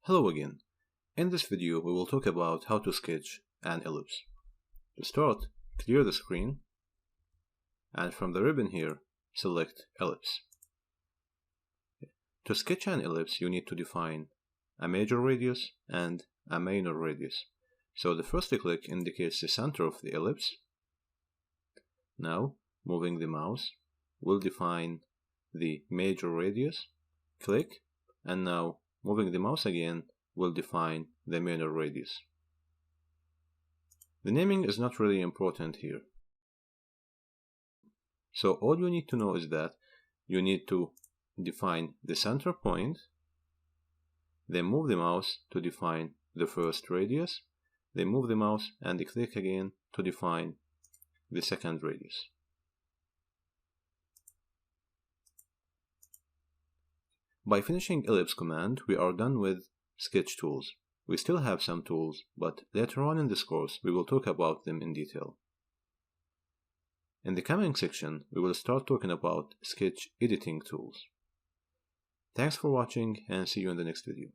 Hello again. In this video we will talk about how to sketch an ellipse. To start, clear the screen and from the ribbon here select ellipse. To sketch an ellipse you need to define a major radius and a minor radius. So the first click indicates the center of the ellipse. Now moving the mouse will define the major radius. Click, and now moving the mouse again will define the minor radius. The naming is not really important here. So all you need to know is that you need to define the center point, then move the mouse to define the first radius, then move the mouse and click again to define the second radius. By finishing ellipse command, we are done with sketch tools. We still have some tools, but later on in this course we will talk about them in detail. In the coming section, we will start talking about sketch editing tools. Thanks for watching and see you in the next video.